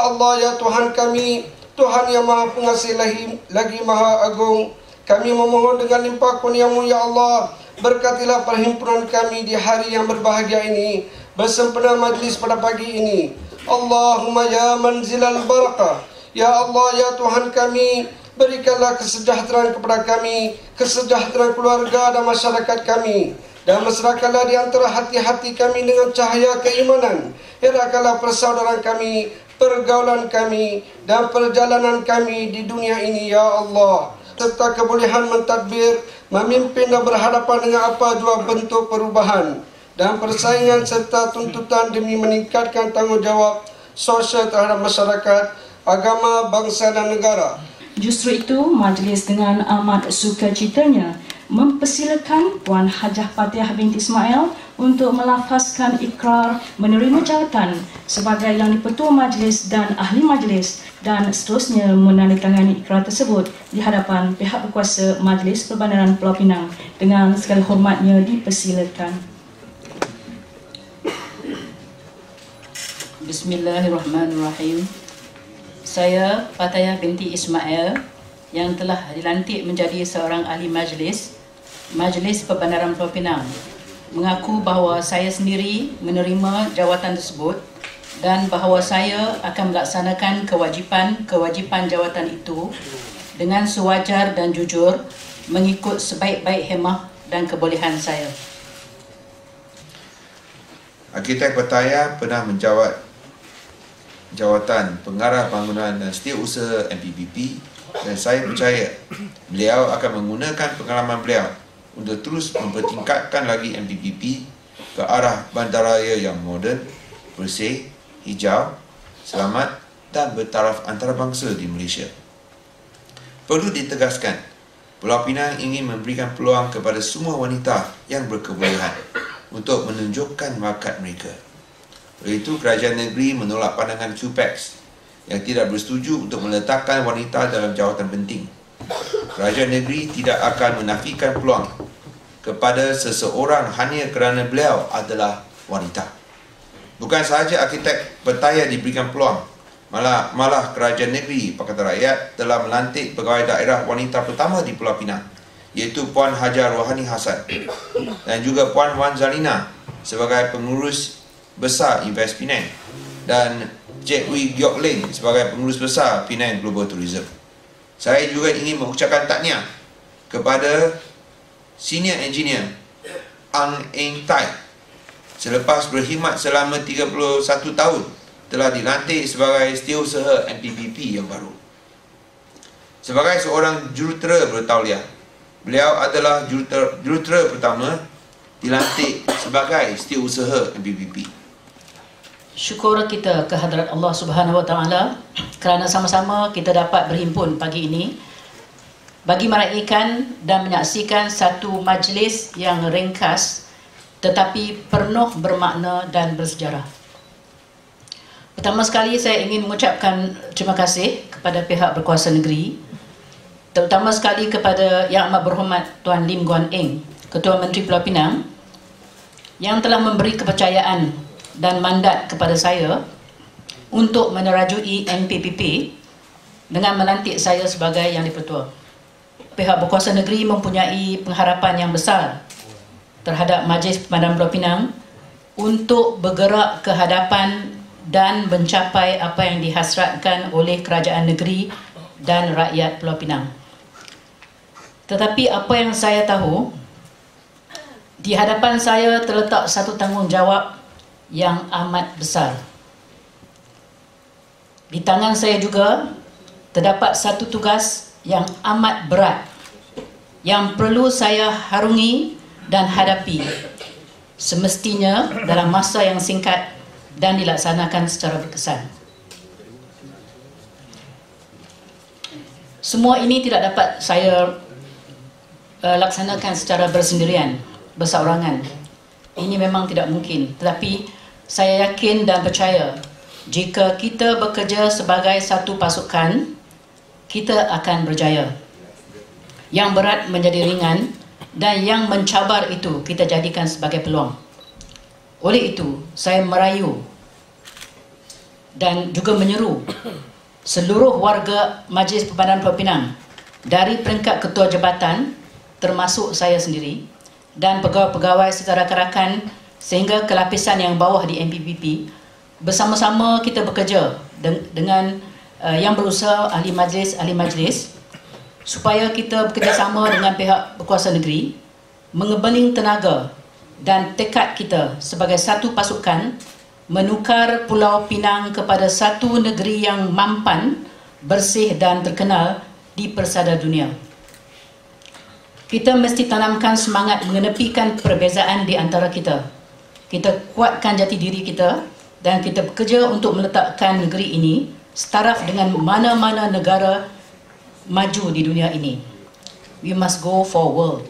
Ya Allah, ya Tuhan kami, Tuhan yang Maha Pengasih lagi Maha Agung, kami memohon dengan limpah kurnia-Mu ya Allah, berkatilah perhimpunan kami di hari yang berbahagia ini, bersempena majlis pada pagi ini. Allahumma ya manzilal barakah, ya Allah, ya Tuhan kami, berikanlah kesejahteraan kepada kami, kesejahteraan keluarga dan masyarakat kami, dan mesrakanlah di antara hati-hati kami dengan cahaya keimanan. Eratkanlah persaudaraan kami, pergaulan kami, dan perjalanan kami di dunia ini ya Allah, serta kebolehan mentadbir, memimpin dan berhadapan dengan apa jua bentuk perubahan dan persaingan serta tuntutan demi meningkatkan tanggungjawab sosial terhadap masyarakat, agama, bangsa dan negara. Justru itu, majlis dengan amat sukacitanya mempersilakan Puan Hajah Fatihah binti Ismail untuk melafazkan ikrar menerima jawatan sebagai Yang di-Pertua Majlis dan ahli majlis, dan seterusnya menandatangani ikrar tersebut di hadapan pihak berkuasa Majlis Perbandaran Pulau Pinang. Dengan segala hormatnya dipersilakan. Bismillahirrahmanirrahim. Saya Fatihah binti Ismail yang telah dilantik menjadi seorang ahli Majlis Perbandaran Pulau Pinang, mengaku bahawa saya sendiri menerima jawatan tersebut dan bahawa saya akan melaksanakan kewajipan jawatan itu dengan sewajar dan jujur mengikut sebaik-baik hemah dan kebolehan saya. Arkitek Pattaya pernah menjawat jawatan pengarah bangunan dan setiausaha MPBP, dan saya percaya beliau akan menggunakan pengalaman beliau untuk terus mempertingkatkan lagi MPBP ke arah bandaraya yang moden, bersih, hijau, selamat dan bertaraf antarabangsa di Malaysia. Perlu ditegaskan, Pulau Pinang ingin memberikan peluang kepada semua wanita yang berkebolehan untuk menunjukkan bakat mereka. Oleh itu, kerajaan negeri menolak pandangan QPEX yang tidak bersetuju untuk meletakkan wanita dalam jawatan penting. Kerajaan negeri tidak akan menafikan peluang kepada seseorang hanya kerana beliau adalah wanita. Bukan sahaja arkitek Pattaya diberikan peluang, malah kerajaan negeri Pakatan Rakyat telah melantik pegawai daerah wanita pertama di Pulau Pinang, iaitu Puan Hajar Rohani Hassan, dan juga Puan Wan Zalina sebagai pengurus besar Invest Penang, dan Cik Wee Giok Ling sebagai pengurus besar Penang Global Tourism. Saya juga ingin mengucapkan tahniah kepada Senior Engineer Ang Eng Tai, selepas berkhidmat selama 31 tahun telah dilantik sebagai setiausaha MPBP yang baru. Sebagai seorang jurutera bertauliah, beliau adalah jurutera pertama dilantik sebagai setiausaha MPBP. Syukur kita ke hadrat Allah Subhanahu Wa Taala kerana sama-sama kita dapat berhimpun pagi ini bagi meraihkan dan menyaksikan satu majlis yang ringkas tetapi penuh bermakna dan bersejarah. Pertama sekali saya ingin mengucapkan terima kasih kepada pihak berkuasa negeri, terutama sekali kepada Yang Amat Berhormat Tuan Lim Guan Eng, Ketua Menteri Pulau Pinang, yang telah memberi kepercayaan dan mandat kepada saya untuk menerajui MPBP dengan melantik saya sebagai Yang di-Pertua. Pihak berkuasa negeri mempunyai pengharapan yang besar terhadap Majlis Perbandaran Pulau Pinang untuk bergerak ke hadapan dan mencapai apa yang dihasratkan oleh kerajaan negeri dan rakyat Pulau Pinang. Tetapi apa yang saya tahu, di hadapan saya terletak satu tanggungjawab yang amat besar. Di tangan saya juga terdapat satu tugas yang amat berat yang perlu saya harungi dan hadapi semestinya dalam masa yang singkat dan dilaksanakan secara berkesan. Semua ini tidak dapat saya laksanakan secara bersendirian, berseorangan. Ini memang tidak mungkin, tetapi saya yakin dan percaya jika kita bekerja sebagai satu pasukan, kita akan berjaya. Yang berat menjadi ringan dan yang mencabar itu kita jadikan sebagai peluang. Oleh itu, saya merayu dan juga menyeru seluruh warga Majlis Perbandaran Pulau Pinang dari peringkat ketua jabatan termasuk saya sendiri dan pegawai-pegawai serta rakan-rakan sehingga ke lapisan yang bawah di MPPP, bersama-sama kita bekerja dengan yang berusaha ahli majlis supaya kita bekerjasama dengan pihak berkuasa negeri mengebeling tenaga dan tekad kita sebagai satu pasukan menukar Pulau Pinang kepada satu negeri yang mampan, bersih dan terkenal di persada dunia. Kita mesti tanamkan semangat mengenepikan perbezaan di antara kita. Kita kuatkan jati diri kita dan kita bekerja untuk meletakkan negeri ini setaraf dengan mana-mana negara maju di dunia ini. We must go for world.